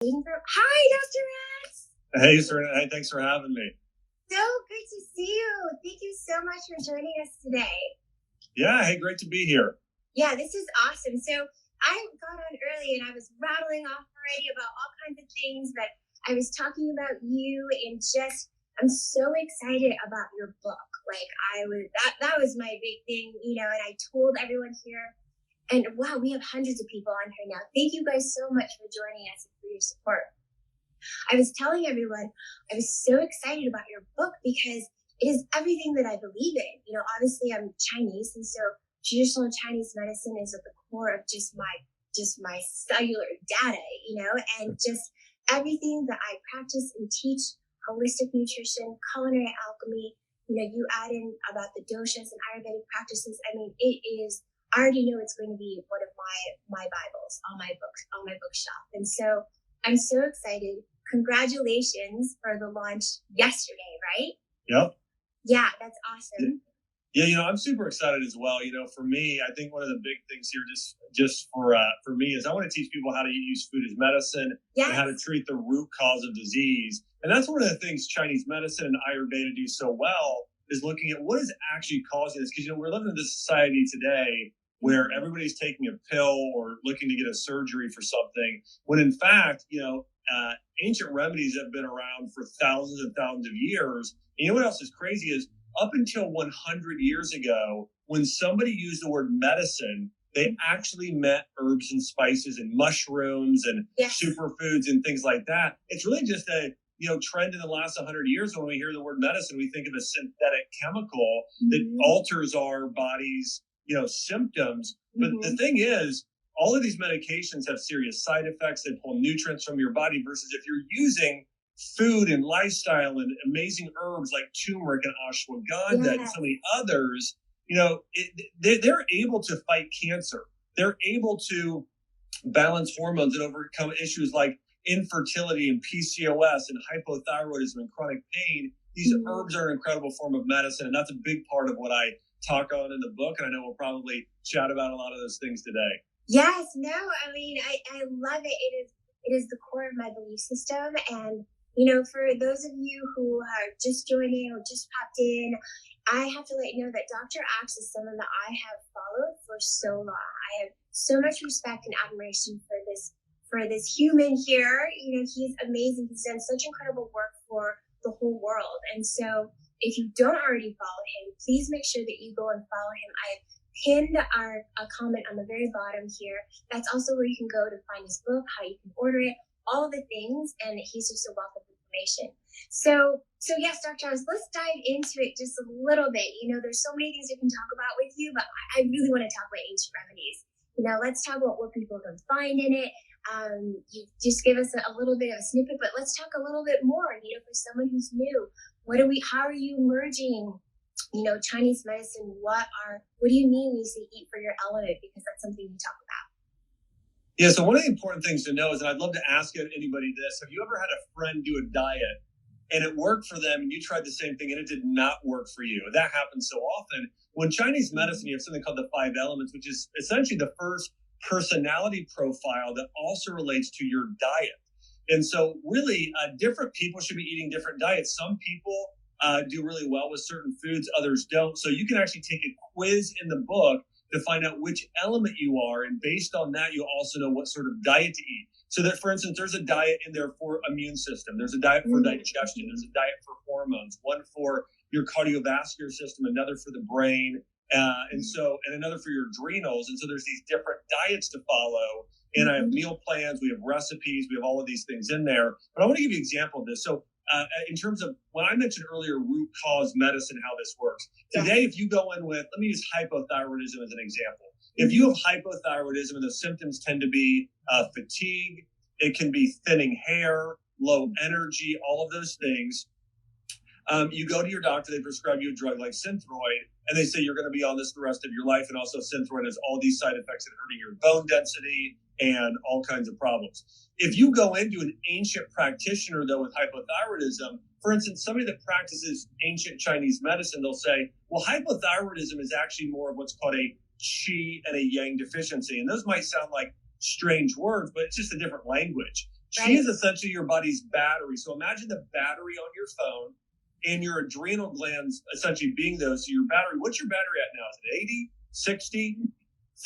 Hi, Dr. Rex. Hey, Serena. Hey, thanks for having me. So good to see you. Thank you so much for joining us today. Yeah, hey, great to be here. Yeah, this is awesome. So I got on early and I was rattling off already about all kinds of things, but I was talking about you and I'm so excited about your book. That was my big thing, and I told everyone here. And wow, we have hundreds of people on here now. Thank you guys so much for joining us and for your support. I was telling everyone I was so excited about your book because it is everything that I believe in. Obviously I'm Chinese, and so traditional Chinese medicine is at the core of just my cellular data, and just everything that I practice and teach, holistic nutrition, culinary alchemy. You add in about the doshas and Ayurvedic practices. I mean, I already know it's going to be one of my Bibles on my bookshelf. And so I'm so excited. Congratulations for the launch yesterday, right? Yep. Yeah, that's awesome. Yeah, I'm super excited as well. For me, I think one of the big things here just for me is I want to teach people how to use food as medicine. Yes. And how to treat the root cause of disease. And that's one of the things Chinese medicine and Ayurveda do so well, is looking at what is actually causing this. Because, we're living in this society today where everybody's taking a pill or looking to get a surgery for something, when in fact, ancient remedies have been around for thousands and thousands of years. And what else is crazy is up until 100 years ago, when somebody used the word medicine, they actually meant herbs and spices and mushrooms and superfoods and things like that. It's really just a trend in the last 100 years. When we hear the word medicine, we think of a synthetic chemical that alters our body's symptoms. But the thing is, all of these medications have serious side effects. They pull nutrients from your body, versus if you're using food and lifestyle and amazing herbs like turmeric and ashwagandha and so many others, they're able to fight cancer. They're able to balance hormones and overcome issues like infertility and PCOS and hypothyroidism and chronic pain. These herbs are an incredible form of medicine, and that's a big part of what I talk on in the book. And I know we'll probably chat about a lot of those things today. Yes, no, I mean, I love it. It is the core of my belief system. And, for those of you who are just joining or just popped in, I have to let you know that Dr. Axe is someone that I have followed for so long. I have so much respect and admiration for this human here. He's amazing. He's done such incredible work for the whole world. And so if you don't already follow him, please make sure that you go and follow him. I've pinned a comment on the very bottom here. That's also where you can go to find his book, how you can order it, all of the things, and he's just a wealth of information. So yes, Dr. Oz, let's dive into it just a little bit. There's so many things we can talk about with you, but I really want to talk about Ancient Remedies. Let's talk about what people can find in it. You just give us a little bit of a snippet, but let's talk a little bit more, for someone who's new. How are you merging, Chinese medicine? What do you mean when you say eat for your element? Because that's something you talk about. Yeah, so one of the important things to know is, and I'd love to ask anybody this, have you ever had a friend do a diet and it worked for them and you tried the same thing and it did not work for you? That happens so often. When Chinese medicine, you have something called the 5 elements, which is essentially the first personality profile that also relates to your diet. And so really different people should be eating different diets. Some people do really well with certain foods, others don't. So you can actually take a quiz in the book to find out which element you are. And based on that, you also know what sort of diet to eat. So that, for instance, there's a diet in there for immune system. There's a diet for digestion. There's a diet for hormones, one for your cardiovascular system, another for the brain, and another for your adrenals. And so there's these different diets to follow. And I have meal plans, we have recipes, we have all of these things in there. But I want to give you an example of this. So in terms of when I mentioned earlier, root cause medicine, how this works. Today, if you go in with, let me use hypothyroidism as an example. If you have hypothyroidism and the symptoms tend to be fatigue, it can be thinning hair, low energy, all of those things. You go to your doctor, they prescribe you a drug like Synthroid, and they say you're going to be on this the rest of your life. And also Synthroid has all these side effects that hurting your bone density and all kinds of problems. If you go into an ancient practitioner, though, with hypothyroidism, for instance, somebody that practices ancient Chinese medicine, they'll say, well, hypothyroidism is actually more of what's called a qi and a yang deficiency. And those might sound like strange words, but it's just a different language. She is essentially your body's battery. So imagine the battery on your phone and your adrenal glands essentially being those. So your battery, what's your battery at now? Is it 80, 60,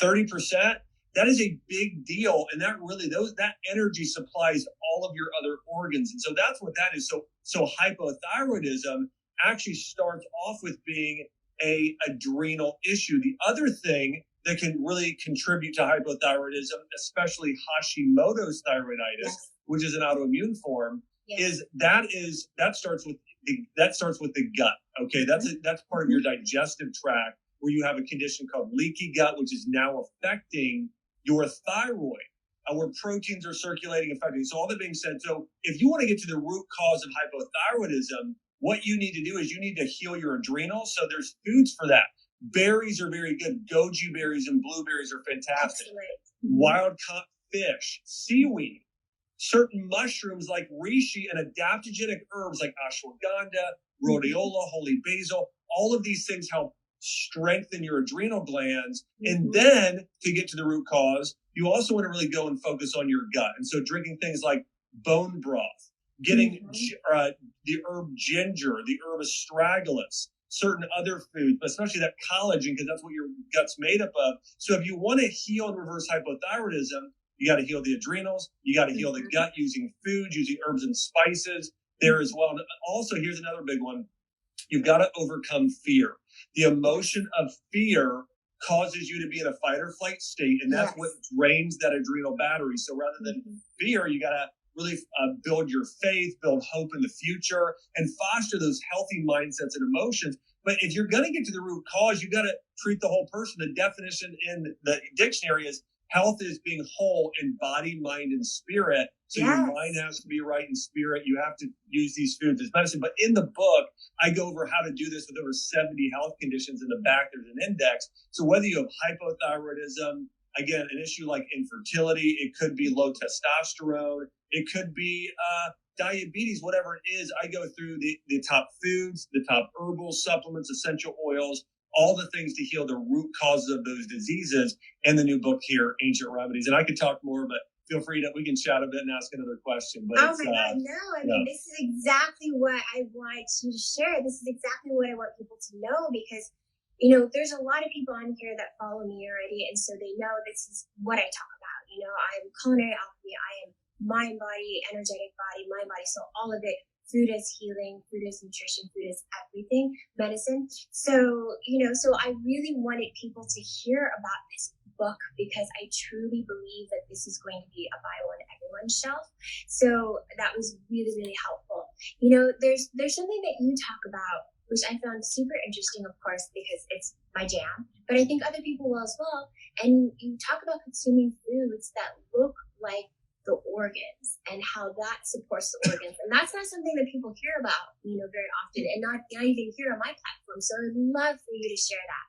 30%? That is a big deal. And that really, that energy supplies all of your other organs. And so that's what that is. So hypothyroidism actually starts off with being a adrenal issue. The other thing that can really contribute to hypothyroidism, especially Hashimoto's thyroiditis, which is an autoimmune form, is that starts with the gut. Okay, that's part of your digestive tract, where you have a condition called leaky gut, which is now affecting your thyroid, where proteins are circulating, affecting. So all that being said, so if you want to get to the root cause of hypothyroidism, what you need to do is you need to heal your adrenals. So there's foods for that. Berries are very good. Goji berries and blueberries are fantastic. Wild caught fish, seaweed, certain mushrooms like reishi, and adaptogenic herbs like ashwagandha, rhodiola, holy basil. All of these things help strengthen your adrenal glands. And then to get to the root cause, you also want to really go and focus on your gut. And so drinking things like bone broth, getting the herb ginger, the herb astragalus, certain other foods, but especially that collagen, because that's what your gut's made up of. So if you want to heal and reverse hypothyroidism, you got to heal the adrenals. You got to heal the gut using food, using herbs and spices there as well. And also, here's another big one. You've got to overcome fear. The emotion of fear causes you to be in a fight or flight state, and that's what drains that adrenal battery. So rather than fear, you got to really build your faith, build hope in the future, and foster those healthy mindsets and emotions. But if you're going to get to the root cause, you got to treat the whole person. The definition in the dictionary is health is being whole in body, mind, and spirit. So your mind has to be right in spirit. You have to use these foods as medicine. But in the book, I go over how to do this with over 70 health conditions. In the back, there's an index. So whether you have hypothyroidism, again, an issue like infertility, it could be low testosterone, it could be diabetes, whatever it is, I go through the top foods, the top herbal supplements, essential oils, all the things to heal the root causes of those diseases, and the new book here, Ancient Remedies. And I could talk more, but feel free to, we can chat a bit and ask another question. But oh my God, no. I mean, this is exactly what I want you to share. This is exactly what I want people to know, because, you know, there's a lot of people on here that follow me already. And so they know this is what I talk about. You know, I'm culinary alchemy. I am mind, body, energetic body, mind, body. So all of it. Food is healing, food is nutrition, food is everything, medicine. So, you know, so I really wanted people to hear about this book, because I truly believe that this is going to be a buy one everyone's shelf. So that was really, really helpful. You know, there's something that you talk about, which I found super interesting, of course, because it's my jam, but I think other people will as well. And you talk about consuming foods that look like the organs and how that supports the organs. And that's not something that people hear about, you know, very often, and not even here on my platform. So I'd love for you to share that.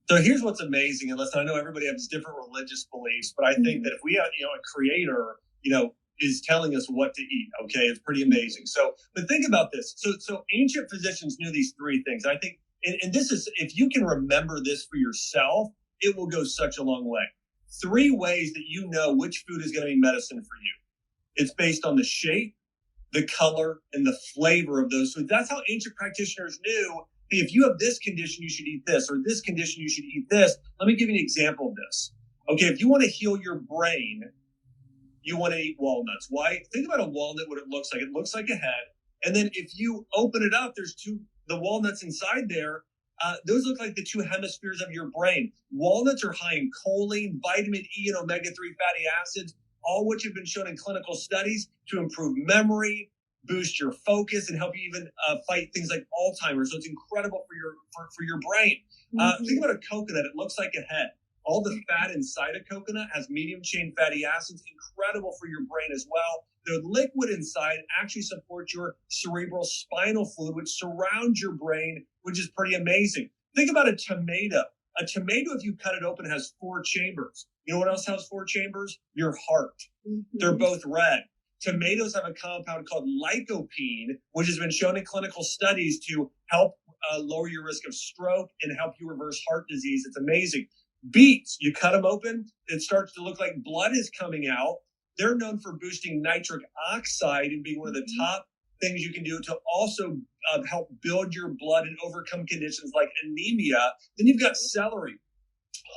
So here's what's amazing, and listen, I know everybody has different religious beliefs, but I think that if we have, you know, a creator, you know, is telling us what to eat, okay, it's pretty amazing. So, but think about this. So ancient physicians knew these three things. I think, and this is, if you can remember this for yourself, it will go such a long way. 3 ways that you know which food is going to be medicine for you. It's based on the shape, the color, and the flavor of those foods. That's how ancient practitioners knew, hey, if you have this condition, you should eat this, or this condition, you should eat this. Let me give you an example of this. Okay, if you want to heal your brain, you want to eat walnuts. Why? Think about a walnut, what it looks like. It looks like a head. And then if you open it up, there's the walnuts inside there. Those look like the 2 hemispheres of your brain. Walnuts are high in choline, vitamin E, and omega-3 fatty acids, all which have been shown in clinical studies to improve memory, boost your focus, and help you even fight things like Alzheimer's. So it's incredible for your brain. Think about a coconut. It looks like a head. All the fat inside a coconut has medium chain fatty acids, incredible for your brain as well. The liquid inside actually supports your cerebral spinal fluid, which surrounds your brain, which is pretty amazing. Think about a tomato. A tomato, if you cut it open, has 4 chambers. You know what else has 4 chambers? Your heart. They're both red. Tomatoes have a compound called lycopene, which has been shown in clinical studies to help lower your risk of stroke and help you reverse heart disease. It's amazing. Beets, you cut them open, it starts to look like blood is coming out. they're known for boosting nitric oxide and being one of the top things you can do to also help build your blood and overcome conditions like anemia. Then you've got celery.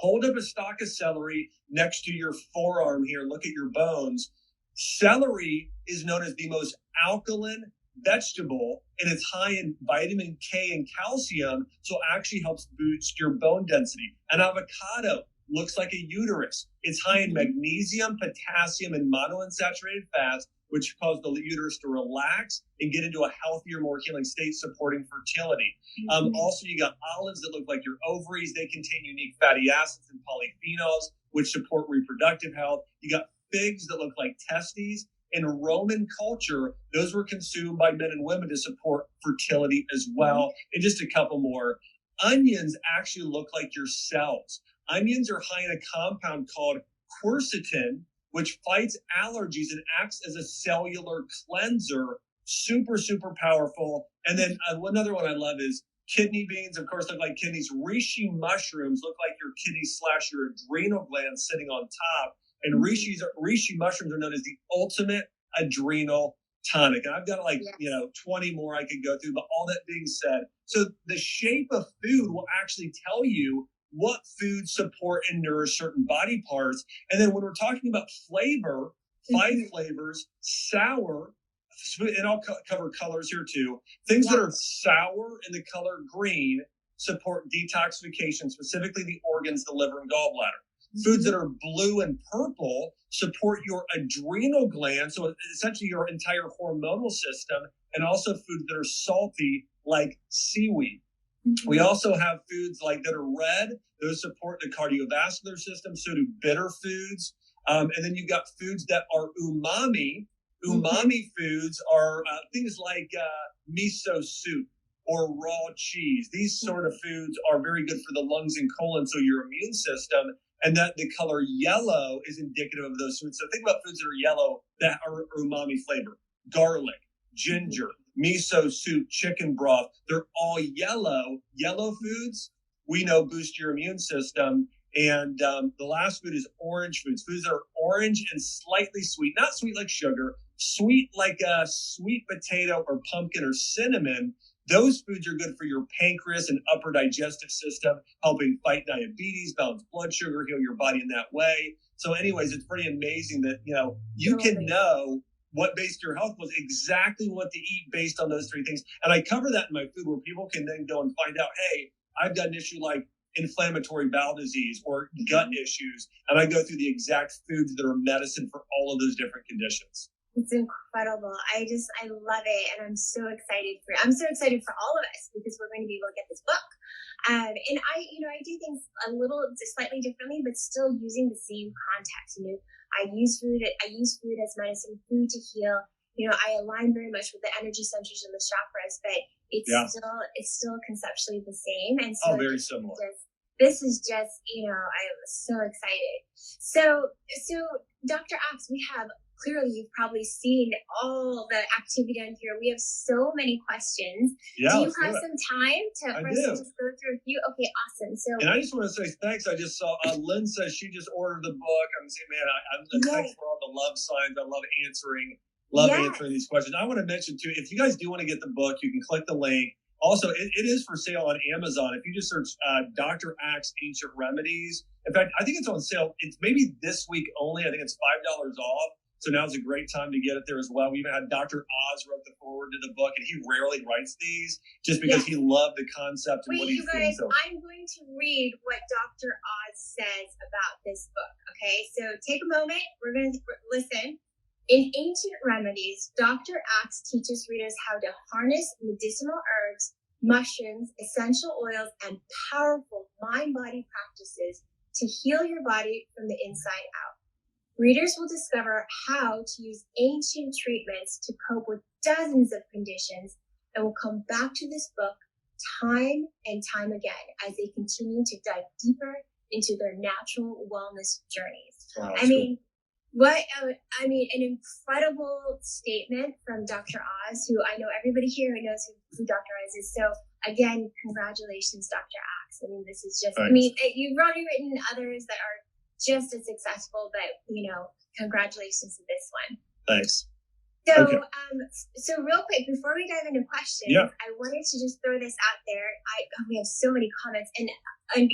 Hold up a stalk of celery next to your forearm here. Look at your bones. Celery is known as the most alkaline vegetable, and it's high in vitamin K and calcium, so it actually helps boost your bone density. An avocado looks like a uterus. It's high in magnesium, potassium, and monounsaturated fats, which cause the uterus to relax and get into a healthier, more healing state, supporting fertility. Also, you got olives that look like your ovaries. They contain unique fatty acids and polyphenols, which support reproductive health. You got figs that look like testes. In Roman culture, those were consumed by men and women to support fertility as well. And just a couple more. Onions actually look like your cells. Onions are high in a compound called quercetin, which fights allergies and acts as a cellular cleanser. Super, super powerful. And then another one I love is kidney beans, of course, look like kidneys. Reishi mushrooms look like your kidneys / your adrenal glands sitting on top. And reishi mushrooms are known as the ultimate adrenal tonic. And I've got 20 more I could go through, but all that being said, so the shape of food will actually tell you what foods support and nourish certain body parts. And then when we're talking about flavor, 5 flavors: sour, and I'll cover colors here too. Things that are sour in the color green support detoxification, specifically the organs, the liver and gallbladder. Foods that are blue and purple support your adrenal glands, so essentially your entire hormonal system, and also foods that are salty like seaweed. We also have foods like that are red. Those support the cardiovascular system. So do bitter foods. And then you've got foods that are umami. Umami foods are things like miso soup or raw cheese. These sort of foods are very good for the lungs and colon, so your immune system. And that the color yellow is indicative of those foods. So think about foods that are yellow that are umami flavor. Garlic, ginger, miso soup, chicken broth. They're all yellow. Yellow foods, we know, boost your immune system. And the last food is orange foods. Foods that are orange and slightly sweet. Not sweet like sugar. Sweet like a sweet potato or pumpkin or cinnamon. Those foods are good for your pancreas and upper digestive system, helping fight diabetes, balance blood sugar, heal your body in that way. So anyways, it's pretty amazing that, you can know what based your health was, exactly what to eat based on those 3 things. And I cover that in my food, where people can then go and find out, hey, I've got an issue like inflammatory bowel disease or gut issues. And I go through the exact foods that are medicine for all of those different conditions. It's incredible. I love it. And I'm so excited for all of us, because we're going to be able to get this book. And I do things a little slightly differently, but still using the same context. I use food as medicine, food to heal. I align very much with the energy centers and the chakras, but it's still conceptually the same. And so very similar. This is just, I'm so excited. So Dr. Axe, clearly you've probably seen all the activity on here. We have so many questions. Yeah, do you have some time for us to just go through a few? Okay, awesome. So, and I just want to say thanks. I just saw Lynn says she just ordered the book. I'm saying, man, thanks for all the love signs. I love answering these questions. I want to mention too, if you guys do want to get the book, you can click the link. Also, it is for sale on Amazon. If you just search Dr. Axe Ancient Remedies. In fact, I think it's on sale. It's maybe this week only. I think it's $5 off. So now's a great time to get it there as well. We even had Dr. Oz wrote the foreword to the book, and he rarely writes these just because he loved the concept and what he's doing. Wait, you guys, I'm going to read what Dr. Oz says about this book. Okay, so take a moment. We're going to listen. In Ancient Remedies, Dr. Axe teaches readers how to harness medicinal herbs, mushrooms, essential oils, and powerful mind-body practices to heal your body from the inside out. Readers will discover how to use ancient treatments to cope with dozens of conditions, and will come back to this book time and time again as they continue to dive deeper into their natural wellness journeys. Wow, an incredible statement from Dr. Oz, who I know everybody here knows who Dr. Oz is. So again, congratulations, Dr. Axe. This is just, you've already written others that are just as successful, but, congratulations to this one. Thanks. So, okay. So real quick, before we dive into questions, I wanted to just throw this out there. We have so many comments, and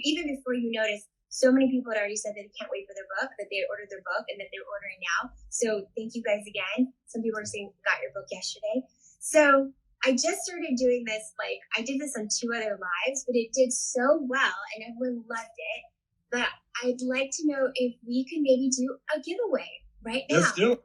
even before you notice, so many people had already said that they can't wait for their book, that they ordered their book, and that they're ordering now. So thank you guys again. Some people are saying got your book yesterday. So I just started doing this. Like, I did this on 2 other lives, but it did so well, and everyone loved it. But I'd like to know if we can maybe do a giveaway right now. Let's do it.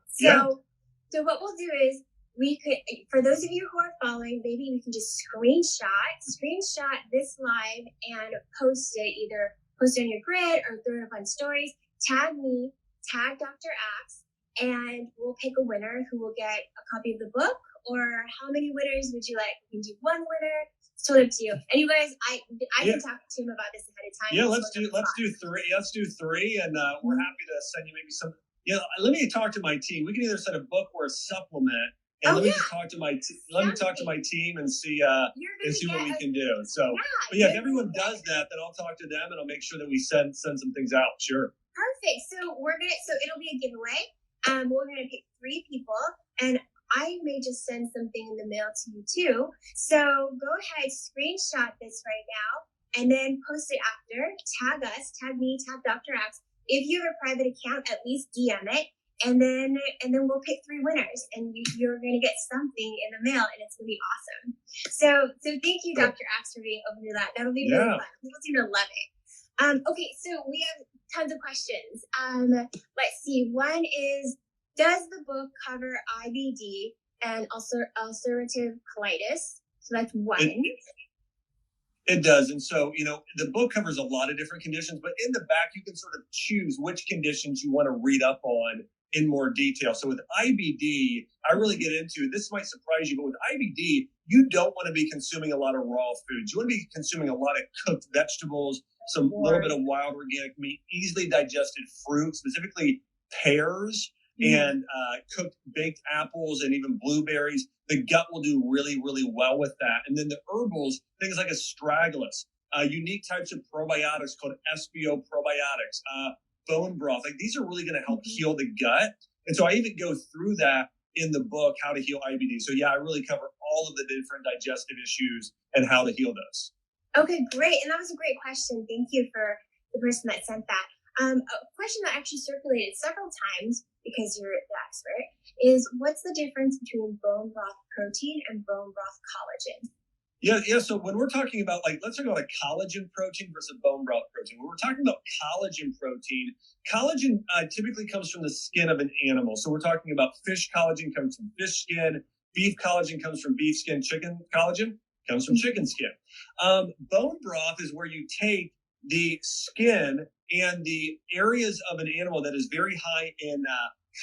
So what we'll do is we could, for those of you who are following, maybe we can just screenshot this live and post it, either post it on your grid or throw it up on stories. Tag me, tag Dr. Axe, and we'll pick a winner who will get a copy of the book. Or how many winners would you like? We can do 1 winner. It's totally up to you. And you guys, I can talk to him about this ahead of time. Yeah, let's do 3. Let's do 3, and we're happy to send you maybe some. Yeah, let me talk to my team. We can either send a book or a supplement, and let me just talk to my team and see what we can do. So, but if everyone does that, then I'll talk to them and I'll make sure that we send some things out. Sure. Perfect. So it'll be a giveaway. We're gonna pick 3 people, and I may just send something in the mail to you too. So go ahead, screenshot this right now, and then post it after. Tag us, tag me, tag Dr. Axe. If you have a private account, at least DM it, and then we'll pick 3 winners, and you're going to get something in the mail, and it's going to be awesome. So thank you, Dr. Axe, for being open to that. That'll be really fun. People seem to love it. Okay, so we have tons of questions. Let's see. One is, does the book cover IBD and also ulcerative colitis? So that's one. It does. And so, the book covers a lot of different conditions, but in the back, you can sort of choose which conditions you want to read up on in more detail. So with IBD, I really get into, this might surprise you, but with IBD, you don't want to be consuming a lot of raw foods. You want to be consuming a lot of cooked vegetables, some little bit of wild organic meat, easily digested fruit, specifically pears, and cooked baked apples and even blueberries. The gut will do really, really well with that. And then the herbals, things like astragalus, unique types of probiotics called SBO probiotics, bone broth. Like, these are really going to help heal the gut. And so I even go through that in the book, How to Heal IBD. So I really cover all of the different digestive issues and how to heal those. Okay, great. And that was a great question. Thank you for the person that sent that. A question that actually circulated several times, because you're the expert, is what's the difference between bone broth protein and bone broth collagen? Yeah. So when we're talking about, let's talk about a collagen protein versus bone broth protein. When we're talking about collagen typically comes from the skin of an animal. So we're talking about fish collagen comes from fish skin, beef collagen comes from beef skin, chicken collagen comes from chicken skin. Bone broth is where you take the skin and the areas of an animal that is very high in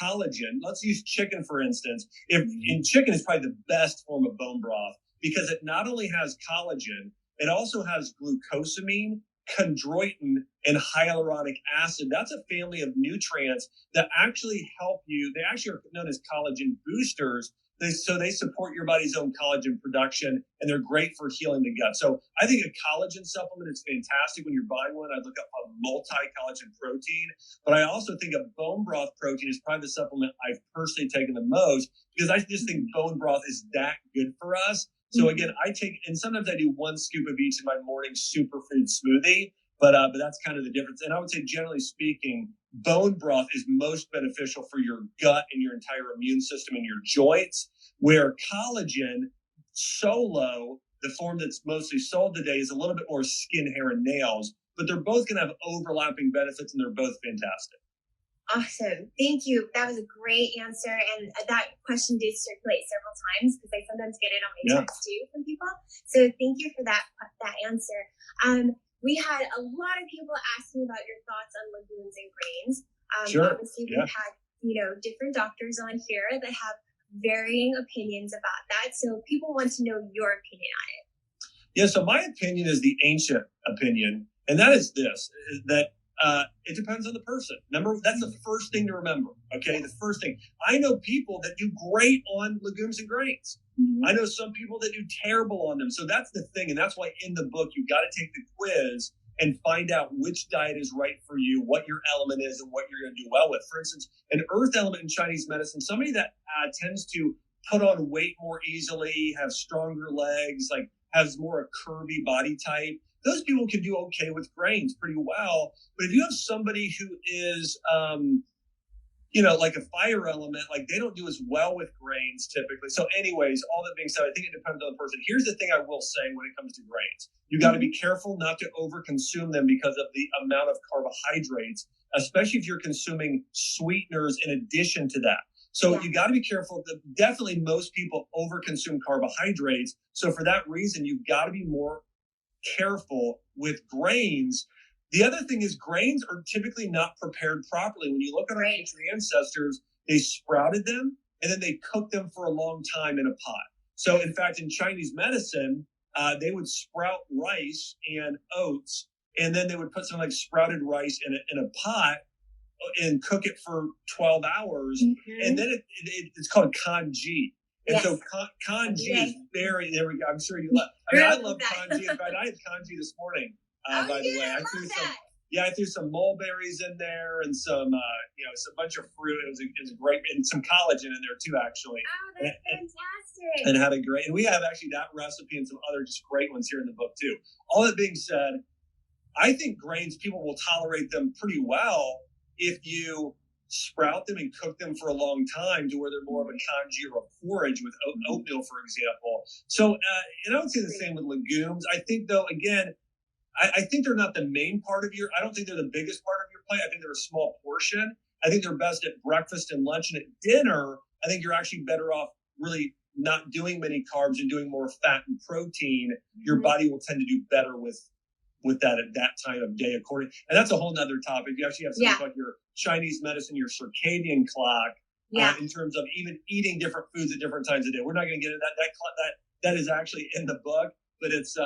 collagen. Let's use chicken, for instance. In chicken is probably the best form of bone broth because it not only has collagen, it also has glucosamine, chondroitin, and hyaluronic acid. That's a family of nutrients that actually help you. They actually are known as collagen boosters. So they support your body's own collagen production, and they're great for healing the gut. So I think a collagen supplement is fantastic. When you're buying one, I'd look up a multi-collagen protein. But I also think a bone broth protein is probably the supplement I've personally taken the most because I just think bone broth is that good for us. So again, I take, and sometimes I do 1 scoop of each in my morning superfood smoothie. But that's kind of the difference. And I would say, generally speaking, bone broth is most beneficial for your gut and your entire immune system and your joints, where collagen solo, the form that's mostly sold today, is a little bit more skin, hair, and nails. But they're both going to have overlapping benefits, and they're both fantastic. Awesome. Thank you. That was a great answer. And that question did circulate several times because I sometimes get it on my text too from people. So thank you for that answer. We had a lot of people asking about your thoughts on legumes and grains. Obviously, we've had different doctors on here that have varying opinions about that. So people want to know your opinion on it. Yeah. So my opinion is the ancient opinion, and that is this: that it depends on the person. That's the first thing to remember. Okay, the first thing. I know people that do great on legumes and grains. I know some people that do terrible on them. So that's the thing. And that's why in the book, you've got to take the quiz and find out which diet is right for you, what your element is, and what you're going to do well with. For instance, an earth element in Chinese medicine, somebody that tends to put on weight more easily, have stronger legs, like has more a curvy body type, those people can do okay with grains pretty well. But if you have somebody who is, like a fire element, like they don't do as well with grains typically. So anyways, all that being said, I think it depends on the person. Here's the thing I will say when it comes to grains. You got to be careful not to overconsume them because of the amount of carbohydrates, especially if you're consuming sweeteners in addition to that. So you got to be careful. Definitely most people overconsume carbohydrates. So for that reason, you've got to be more careful with grains. The other thing is grains are typically not prepared properly. When you look at our ancient ancestors, they sprouted them and then they cooked them for a long time in a pot. So in fact, in Chinese medicine, they would sprout rice and oats, and then they would put something like sprouted rice in a pot and cook it for 12 hours. And then it's called kanji. And so kanji is very, there we go. I'm sure you love, I love kanji. In fact, I had kanji this morning. By the way, I threw some mulberries in there and some bunch of fruit. It was great, and some collagen in there too, actually. Oh, that's fantastic! And had a great, and we have actually that recipe and some other just great ones here in the book too. All that being said, I think grains, people will tolerate them pretty well if you sprout them and cook them for a long time to where they're more of a kanji or a porridge with oatmeal, for example. So, and I would say the same with legumes. I think though, again, I think they're not the main part of I don't think they're the biggest part of your plate. I think they're a small portion. I think they're best at breakfast and lunch, and at dinner, I think you're actually better off really not doing many carbs and doing more fat and protein. Your body will tend to do better with that at that time of day, and that's a whole nother topic. You actually have something like your Chinese medicine, your circadian clock, in terms of even eating different foods at different times of day. We're not going to get into that. That is actually in the book, but it's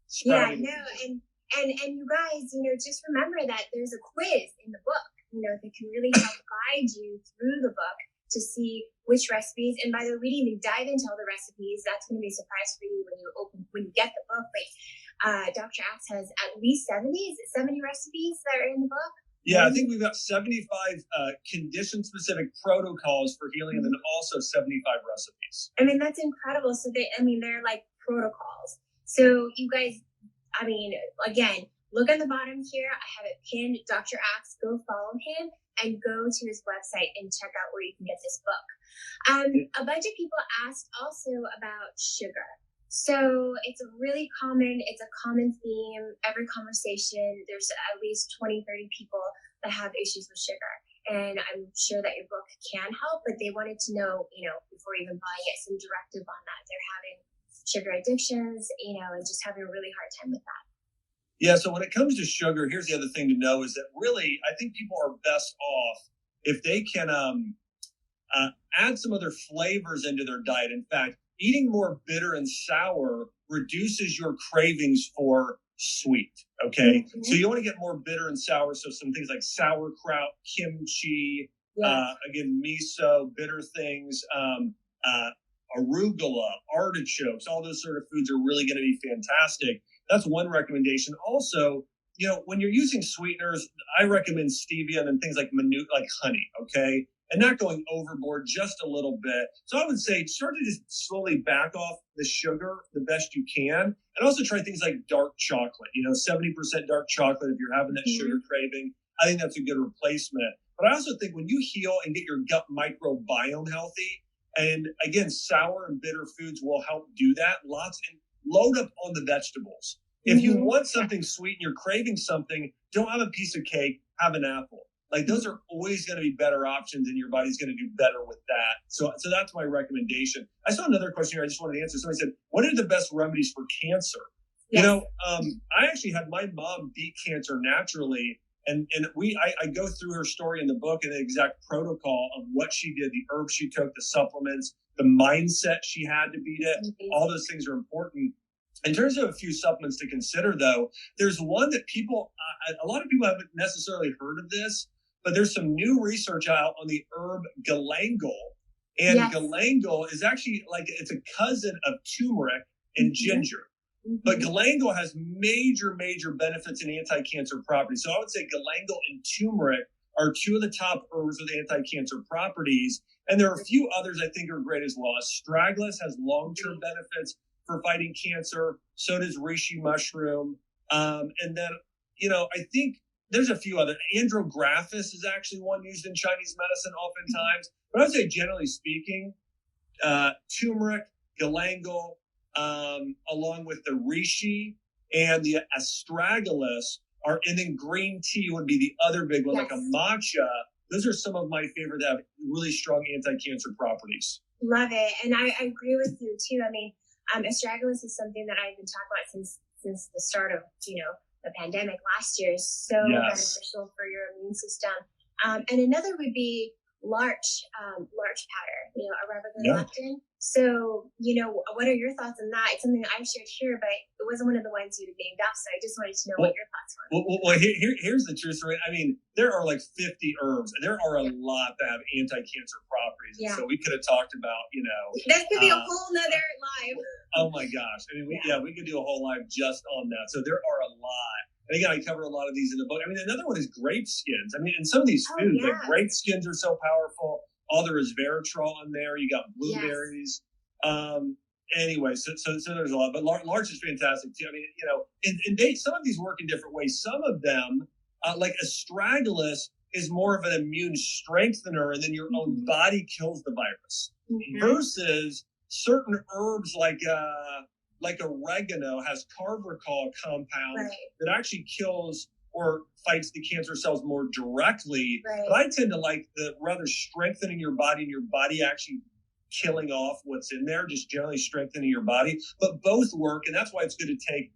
sprouting. And you guys, just remember that there's a quiz in the book, that can really help guide you through the book to see which recipes. And by the way, we didn't even dive into all the recipes. That's going to be a surprise for you when you get the book. But Dr. Axe has at least 70 recipes that are in the book. Yeah, I think we've got 75 condition-specific protocols for healing, and then also 75 recipes. I mean, that's incredible. So they're like protocols. So you guys, again, look on the bottom here. I have it pinned. Dr. Axe, go follow him and go to his website and check out where you can get this book. A bunch of people asked also about sugar. So it's a common theme. Every conversation, there's at least 20, 30 people that have issues with sugar. And I'm sure that your book can help, but they wanted to know, before even buying it, some directive on that. They're having sugar addictions, and just having a really hard time with that. Yeah, so when it comes to sugar, here's the other thing to know is that really, I think people are best off if they can add some other flavors into their diet. In fact, eating more bitter and sour reduces your cravings for sweet, okay? So you want to get more bitter and sour, so some things like sauerkraut, kimchi, again, miso, bitter things, arugula, artichokes, all those sort of foods are really going to be fantastic. That's one recommendation. Also, when you're using sweeteners, I recommend stevia and things like honey, okay? And not going overboard, just a little bit. So I would say start to just slowly back off the sugar the best you can. And also try things like dark chocolate, 70% dark chocolate if you're having that sugar craving. I think that's a good replacement. But I also think when you heal and get your gut microbiome healthy, and again, sour and bitter foods will help do that. Load up on the vegetables. If you want something sweet and you're craving something, don't have a piece of cake, have an apple. Like those are always going to be better options, and your body's going to do better with that. So that's my recommendation. I saw another question here I just wanted to answer. Somebody said, what are the best remedies for cancer? Yes. I actually had my mom beat cancer naturally. And I go through her story in the book and the exact protocol of what she did, the herbs she took, the supplements, the mindset she had to beat it. All those things are important. In terms of a few supplements to consider, though, there's one that a lot of people haven't necessarily heard of this, but there's some new research out on the herb galangal. And galangal is actually it's a cousin of turmeric and ginger. But galangal has major, major benefits and anti-cancer properties. So I would say galangal and turmeric are two of the top herbs with anti-cancer properties. And there are a few others I think are great as well. Astragalus has long-term benefits for fighting cancer. So does reishi mushroom. And then, I think there's a few other. Andrographis is actually one used in Chinese medicine oftentimes. But I would say, generally speaking, turmeric, galangal, along with the reishi and the astragalus and then green tea would be the other big one, like a matcha. Those are some of my favorite that have really strong anti-cancer properties. Love it. And I agree with you too. I mean, astragalus is something that I've been talking about since the start of, the pandemic last year. Is so beneficial for your immune system. And another would be larch powder, arabidopsis. So, what are your thoughts on that? It's something I've shared here, but it wasn't one of the ones you had named off. So I just wanted to know what your thoughts were. Well, here's the truth, right? I mean, there are like 50 herbs. There are a lot that have anti-cancer properties. Yeah. So we could have talked about, that could be a whole nother live. Oh my gosh. I mean, we could do a whole live just on that. So there are a lot. And again, I cover a lot of these in the book. I mean, another one is grape skins. I mean, in some of these foods, like grape skins are so powerful. All there is resveratrol in there. You got blueberries. Anyway, so there's a lot, but larch is fantastic too. I mean, and some of these work in different ways. Some of them, like astragalus, is more of an immune strengthener, and then your own body kills the virus. Versus certain herbs like oregano has carbaryl compound that actually kills or fights the cancer cells more directly. But I tend to like the rather strengthening your body and your body actually killing off what's in there, just generally strengthening your body. But both work, and that's why it's good to take,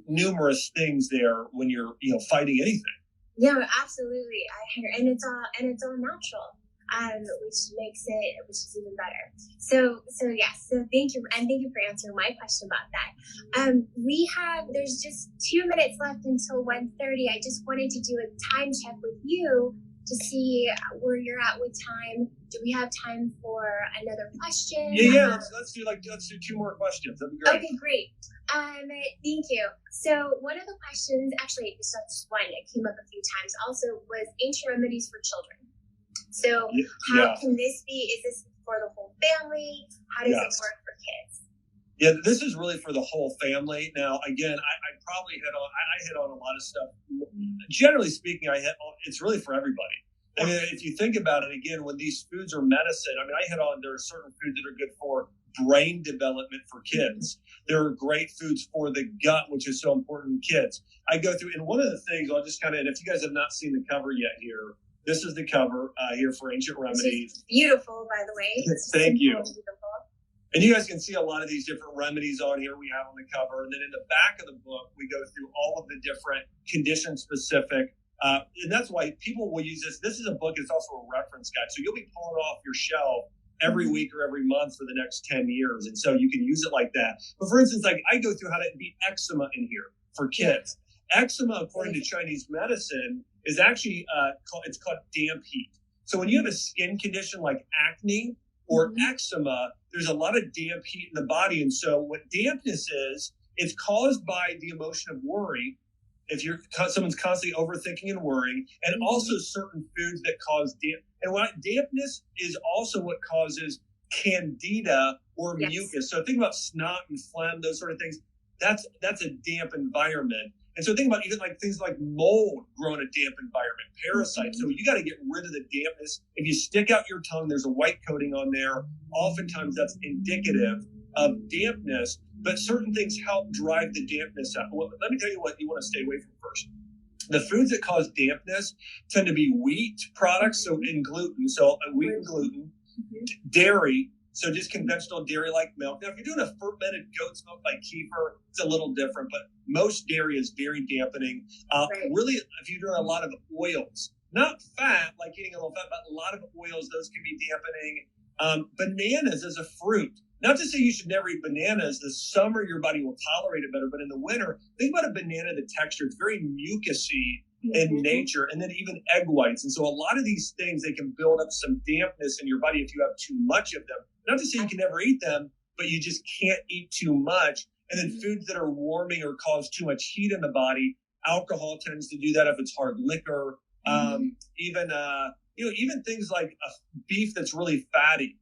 numerous things there when you're, fighting anything. Yeah, absolutely. And it's all natural, which is even better. So thank you, and thank you for answering my question about that. There's just 2 minutes left until 1:30. I just wanted to do a time check with you to see where you're at with time. Do we have time for another question? Yeah. Let's do 2 more questions. That'd be great. Okay, great. Thank you. So one of the questions, actually, it's not just one, it came up a few times also, was Ancient Remedies for children. So how can this be? Is this for the whole family? How does it work for kids? Yeah, this is really for the whole family. Now, again, I probably hit on a lot of stuff. Generally speaking, it's really for everybody. I mean, if you think about it, again, when these foods are medicine, I mean, I hit on there are certain foods that are good for brain development for kids. There are great foods for the gut, which is so important in kids. I go through, and one of the things I'll just and if you guys have not seen the cover yet here, this is the cover here for Ancient Remedies. Beautiful, by the way. Thank you. And you guys can see a lot of these different remedies on here we have on the cover. And then in the back of the book, we go through all of the different condition-specific. And that's why people will use this. This is a book. It's also a reference guide. So you'll be pulling off your shelf every week or every month for the next 10 years. And so you can use it like that. But for instance, like I go through how to beat eczema in here for kids. Eczema, according to Chinese medicine, is actually it's called damp heat. So when you have a skin condition like acne or eczema, there's a lot of damp heat in the body. And so what dampness is, it's caused by the emotion of worry. If someone's constantly overthinking and worrying, and also certain foods that cause dampness is also what causes candida or mucus. So think about snot and phlegm, those sort of things. That's a damp environment. And so think about even like things like mold grow in a damp environment, parasites. So you got to get rid of the dampness. If you stick out your tongue, there's a white coating on there. Oftentimes that's indicative of dampness, but certain things help drive the dampness out. Well, let me tell you what you want to stay away from first. The foods that cause dampness tend to be wheat products, so in gluten, so wheat and gluten, dairy, so just conventional dairy like milk. Now, if you're doing a fermented goat's milk like kefir, it's a little different, but most dairy is very dampening. Really, if you're doing a lot of oils, not fat, like eating a little fat, but a lot of oils, those can be dampening. Bananas as a fruit. Not to say you should never eat bananas. The summer, your body will tolerate it better. But in the winter, think about a banana, the texture. It's very mucusy in nature. And then even egg whites. And so a lot of these things, they can build up some dampness in your body if you have too much of them. Not to say you can never eat them, but you just can't eat too much. And then foods that are warming or cause too much heat in the body. Alcohol tends to do that if it's hard liquor. Even things like beef that's really fatty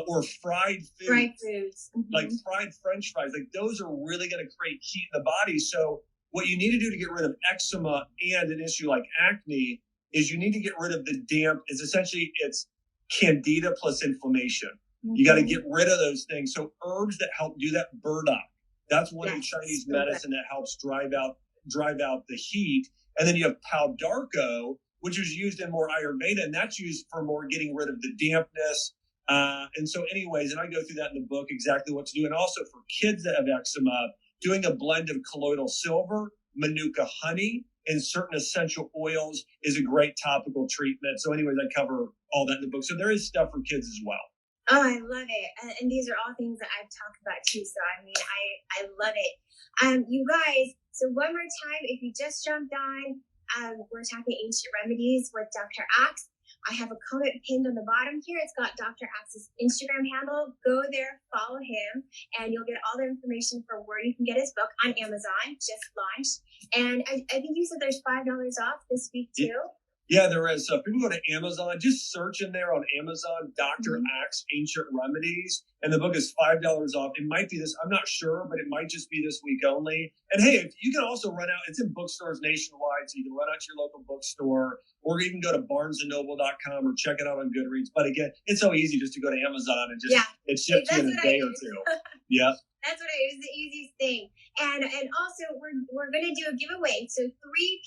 or fried foods, like fried French fries, like those are really going to create heat in the body. So what you need to do to get rid of eczema and an issue like acne is you need to get rid of the damp. Is essentially it's candida plus inflammation. You got to get rid of those things. So herbs that help do that, burdock. That's one in Chinese medicine that helps drive out the heat. And then you have pau d'arco, which is used in more Ayurveda, and that's used for more getting rid of the dampness. And so anyways, and I go through that in the book, exactly what to do. And also for kids that have eczema, doing a blend of colloidal silver, manuka honey, and certain essential oils is a great topical treatment. So anyways, I cover all that in the book. So there is stuff for kids as well. Oh, I love it. And these are all things that I've talked about too. So, I mean, I love it. You guys, so one more time, if you just jumped on, we're talking Ancient Remedies with Dr. Axe. I have a comment pinned on the bottom here. It's got Dr. Axe's Instagram handle. Go there, follow him, and you'll get all the information for where you can get his book on Amazon, just launched. And I think you said there's $5 off this week too. Yeah, there is. So if people go to Amazon, just search in there on Amazon, Dr. Axe Ancient Remedies, and the book is $5 off. It might be this, I'm not sure, but it might just be this week only. And hey, if you can also run out, it's in bookstores nationwide, so you can run out to your local bookstore, or you can go to barnesandnoble.com or check it out on Goodreads. But again, it's so easy just to go to Amazon and just it ships you in a day or two. Yeah. That's what it was, the easiest thing. And also we're gonna do a giveaway. So 3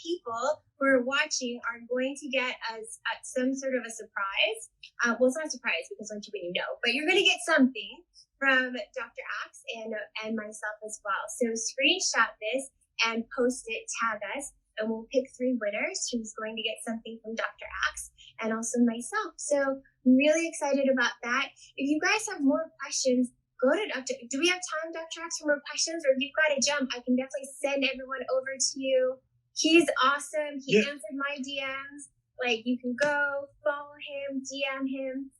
people who are watching are going to get us some sort of a surprise. Well, it's not a surprise because once you know, but you're gonna get something from Dr. Axe and myself as well. So screenshot this and post it, tag us, and we'll pick 3 winners who's going to get something from Dr. Axe and also myself. So I'm really excited about that. If you guys have more questions, go to do we have time, Dr. Axe, for more questions? Or if you've got to jump, I can definitely send everyone over to you. He's awesome. He answered my DMs. Like, you can go follow him, DM him.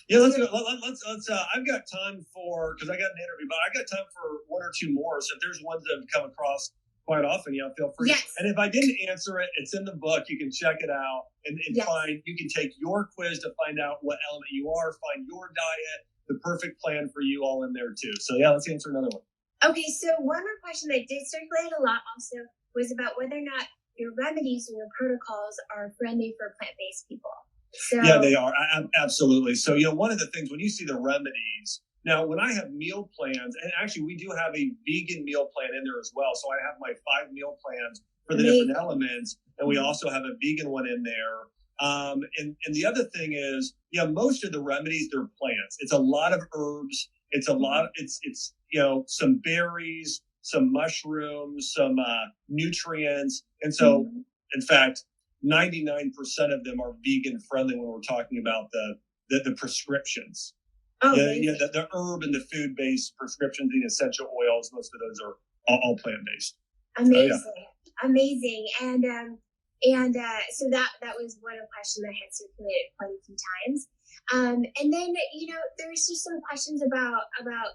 Yeah, let's go. Let's I've got time for, because I got an interview, but I got time for 1 or 2 more. So if there's ones that have come across quite often, feel free. Yes. And if I didn't answer it, it's in the book. You can check it out and find, you can take your quiz to find out what element you are, find your diet, the perfect plan for you all in there too. So let's answer another one. Okay, so one more question that did circulate a lot also was about whether or not your remedies and your protocols are friendly for plant-based people. So yeah, they are. Absolutely. So, one of the things when you see the remedies, now when I have meal plans, and actually we do have a vegan meal plan in there as well. So I have my 5 meal plans for the different elements, and we also have a vegan one in there. And the other thing is, most of the remedies, they're plants. It's a lot of herbs. It's a lot, it's some berries, some mushrooms, some nutrients. And so, in fact, 99% of them are vegan friendly when we're talking about the prescriptions. The herb and the food-based prescriptions, the essential oils, most of those are all plant-based. Amazing. And so that was one question that had circulated quite a few times. And then, there's just some questions about,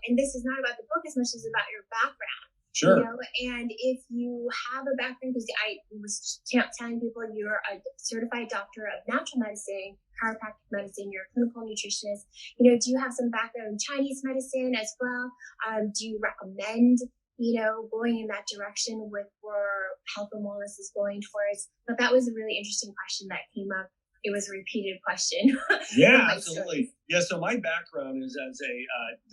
and this is not about the book as much as about your background. Sure. And if you have a background, because I was telling people you're a certified doctor of natural medicine, chiropractic medicine, you're a clinical nutritionist, do you have some background in Chinese medicine as well? Do you recommend going in that direction with where health and wellness is going towards? But that was a really interesting question that came up. It was a repeated question. Yeah, absolutely. Yeah, so my background is as a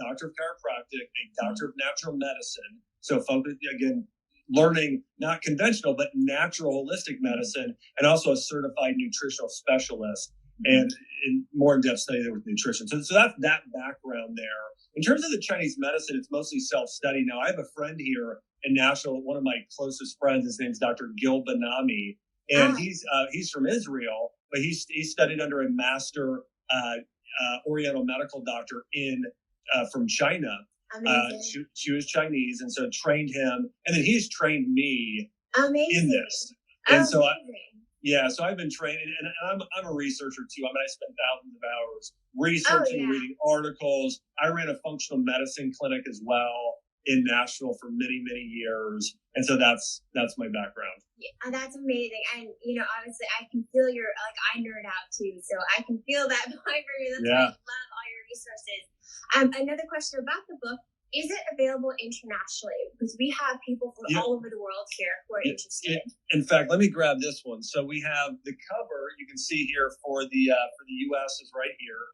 doctor of chiropractic, a doctor of natural medicine. So focus, again, learning not conventional, but natural holistic medicine, and also a certified nutritional specialist and in more in-depth study there with nutrition. So that's that background there. In terms of the Chinese medicine, it's mostly self-study. Now, I have a friend here in Nashville, one of my closest friends. His name's Dr. Gil Banami, and he's from Israel, but he studied under a master Oriental medical doctor from China. She was Chinese, and so trained him, and then he's trained me in this. And so so I've been trained, and I'm a researcher too. I mean, I spend thousands of hours researching, reading articles. I ran a functional medicine clinic as well. Mm-hmm. in Nashville for many, many years. And so that's my background. Yeah, that's amazing. And, honestly, I can feel I nerd out too. So I can feel that vibe for you. That's why I love all your resources. Another question about the book. Is it available internationally? Because we have people from all over the world here who are interested. In fact, let me grab this one. So we have the cover you can see here for the U.S. is right here,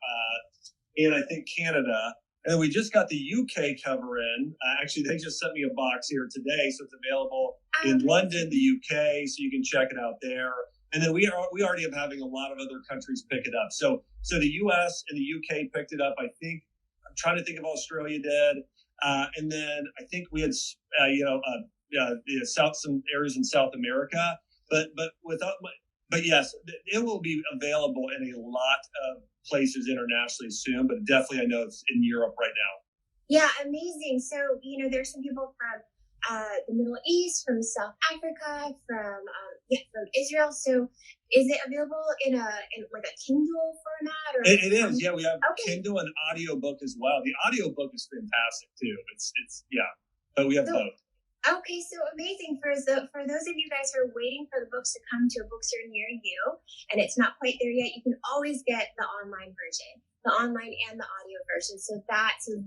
and I think Canada. And we just got the UK cover in. Actually, they just sent me a box here today, so it's available in London, the UK, so you can check it out there. And then we already have having a lot of other countries pick it up. So the US and the UK picked it up. I think I'm trying to think if Australia did. And then I think we had, some areas in South America, but yes, it will be available in a lot of places internationally soon, but definitely I know it's in Europe right now. Yeah, amazing. So, there's some people from the Middle East, from South Africa, from Israel. So is it available in like a Kindle format? Or it is. Yeah, we have Kindle and audiobook as well. The audiobook is fantastic too. It's but we have both. Okay, so amazing. For those of you guys who are waiting for the books to come to a bookstore near you, and it's not quite there yet, you can always get the online version, the online and the audio version. So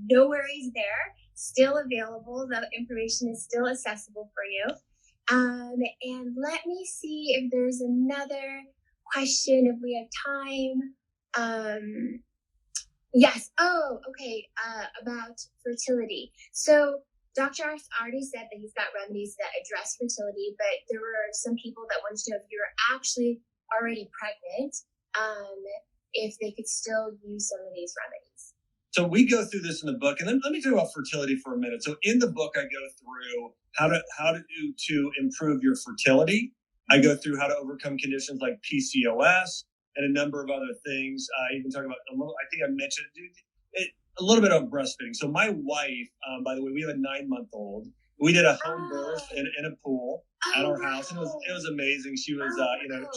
no worries there. Still available. The information is still accessible for you. And let me see if there's another question, if we have time. Yes. Oh, okay. About fertility. So Dr. Arf already said that he's got remedies that address fertility, but there were some people that wanted to know if you were actually already pregnant, if they could still use some of these remedies. So we go through this in the book, and then let me talk about fertility for a minute. So in the book, I go through how to improve your fertility. I go through how to overcome conditions like PCOS and a number of other things. I even talk about I think I mentioned a little bit of breastfeeding. So my wife, by the way, we have a 9-month-old. We did a home birth in a pool at our house, and it was amazing. She was,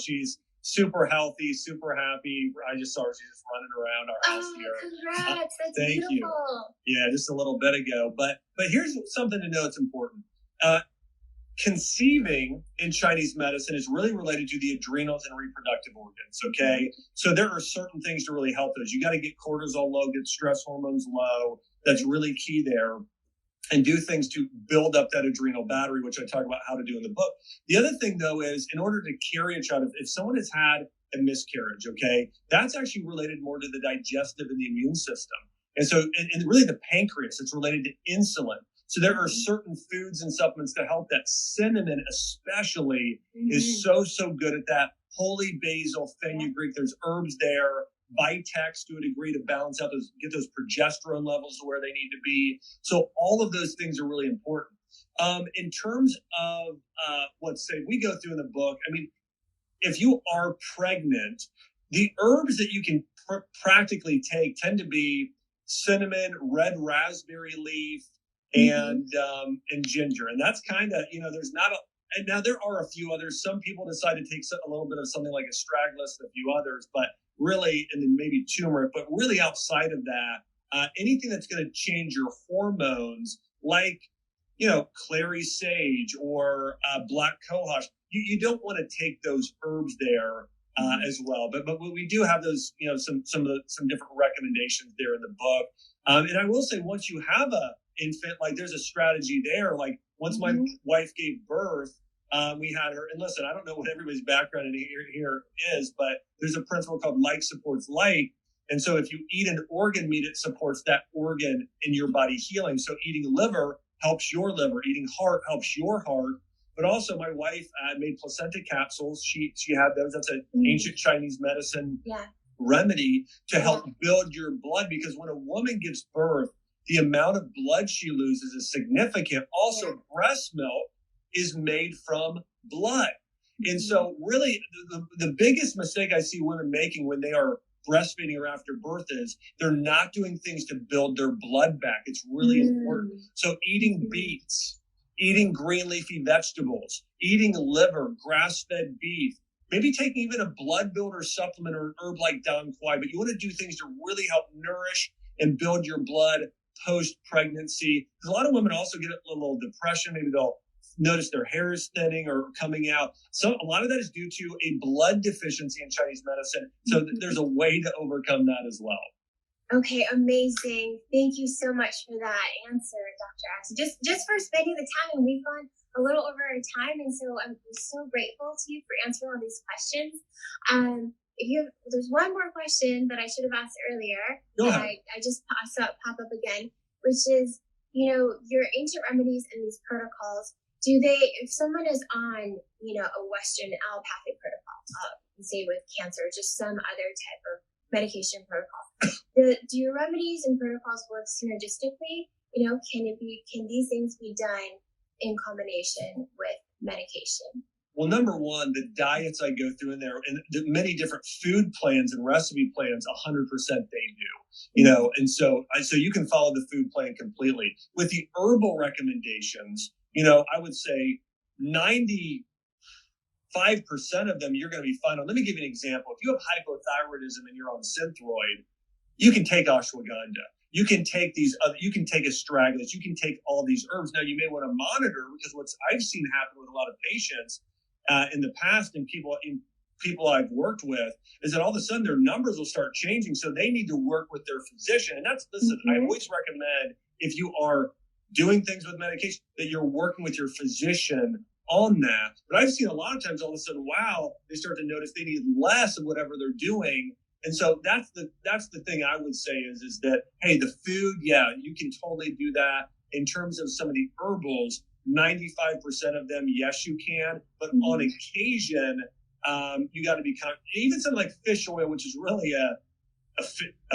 she's super healthy, super happy. I just saw her; she's just running around our house here. Congrats! That's thank beautiful. You. Yeah, just a little bit ago. But here's something to know that's important. Conceiving in Chinese medicine is really related to the adrenals and reproductive organs. Okay, so there are certain things to really help those. You got to get cortisol low, get stress hormones low. That's really key there. And do things to build up that adrenal battery, which I talk about how to do in the book. The other thing, though, is in order to carry a child, if someone has had a miscarriage, okay, that's actually related more to the digestive and the immune system. And so, and really the pancreas, it's related to insulin. So there are certain foods and supplements to help that. Cinnamon especially is so good at that. Holy basil, fenugreek, there's herbs there. Vitex to a degree to balance out get those progesterone levels to where they need to be. So all of those things are really important. In terms of we go through in the book, I mean, if you are pregnant, the herbs that you can practically take tend to be cinnamon, red raspberry leaf, and ginger. And that's kind of, there's not and now there are a few others. Some people decide to take a little bit of something like astragalus and a few others, but really, and then maybe turmeric, but really outside of that, anything that's going to change your hormones, like, clary sage or black cohosh, you don't want to take those herbs there as well. But we do have those, some different recommendations there in the book. And I will say, once you have a infant, like there's a strategy there. Like once my wife gave birth, we had her, and listen, I don't know what everybody's background in here is, but there's a principle called like supports like. And so if you eat an organ meat, it supports that organ in your body healing. So eating liver helps your liver, eating heart helps your heart. But also my wife made placenta capsules. She had those. That's an ancient Chinese medicine remedy to help build your blood, because when a woman gives birth, the amount of blood she loses is significant. Also, breast milk is made from blood. And so really the biggest mistake I see women making when they are breastfeeding or after birth is they're not doing things to build their blood back. It's really important. So eating beets, eating green leafy vegetables, eating liver, grass-fed beef, maybe taking even a blood builder supplement or an herb like Dan Quai, but you want to do things to really help nourish and build your blood post-pregnancy. Because a lot of women also get a little depression. Maybe they'll notice their hair is thinning or coming out. So a lot of that is due to a blood deficiency in Chinese medicine. So there's a way to overcome that as well. Okay, amazing. Thank you so much for that answer, Dr. Axe. Just for spending the time, and we've gone a little over our time, and so I'm so grateful to you for answering all these questions. There's one more question that I should have asked earlier. Go ahead. I just saw it pop up again, which is, your ancient remedies and these protocols, if someone is on, a Western allopathic protocol, say with cancer, just some other type of medication protocol, do your remedies and protocols work synergistically? Can these things be done in combination with medication? Well, number one, the diets I go through in there and the many different food plans and recipe plans, 100% they do, and so you can follow the food plan completely. With the herbal recommendations, I would say 95% of them you're going to be fine on. Let me give you an example. If you have hypothyroidism and you're on Synthroid, you can take ashwagandha. You can take you can take astragalus. You can take all these herbs. Now, you may want to monitor, because what I've seen happen with a lot of patients in the past and people I've worked with is that all of a sudden their numbers will start changing. So they need to work with their physician. And listen, I always recommend, if you are doing things with medication, that you're working with your physician on that. But I've seen a lot of times all of a sudden, wow, they start to notice they need less of whatever they're doing. And so that's the thing I would say is that, hey, the food, yeah, you can totally do that. In terms of some of the herbals, 95% of them, yes, you can. But on occasion, you got to be even something like fish oil, which is really a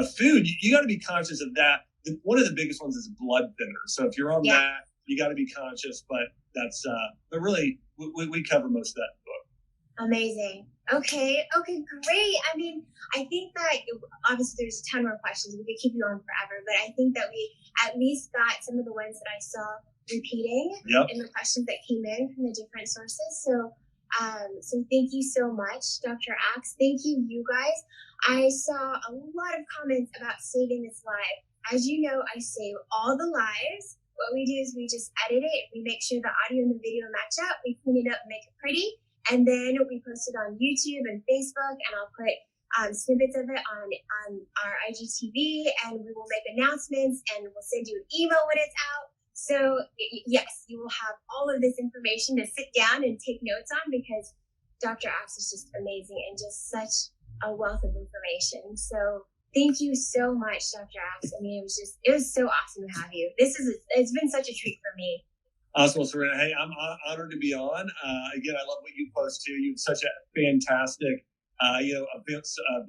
food, you got to be conscious of that. One of the biggest ones is blood thinner. So if you're on that, you got to be conscious. But but really, we cover most of that in the book. Amazing. Okay, great. I mean, I think that obviously there's a ton more questions. We could keep you on forever, but I think that we at least got some of the ones that I saw repeating in the questions that came in from the different sources. So thank you so much, Dr. Axe. Thank you, you guys. I saw a lot of comments about saving this live. As you know, I save all the lives. What we do is we just edit it. We make sure the audio and the video match up. We clean it up and make it pretty. And then we post it on YouTube and Facebook, and I'll put snippets of it on our IGTV, and we will make announcements, and we'll send you an email when it's out. So yes, you will have all of this information to sit down and take notes on, because Dr. Axe is just amazing and just such a wealth of information. So thank you so much, Dr. Axe. I mean, it was so awesome to have you. It's been such a treat for me. Awesome, Serena. Hey, I'm honored to be on. Again, I love what you post too. You have such a fantastic,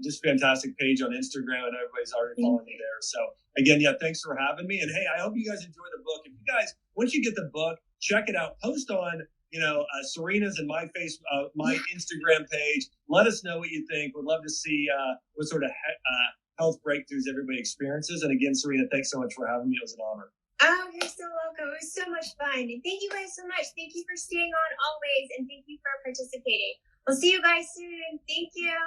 just fantastic page on Instagram, and everybody's already following you there. So again, thanks for having me. And hey, I hope you guys enjoy the book. If you guys, once you get the book, check it out. Post on, Serena's and my my Instagram page. Let us know what you think. We'd love to see what sort of health breakthroughs everybody experiences. And again, Serena, thanks so much for having me. It was an honor. Oh, you're so welcome. It was so much fun. And thank you guys so much. Thank you for staying on always. And thank you for participating. We'll see you guys soon. Thank you.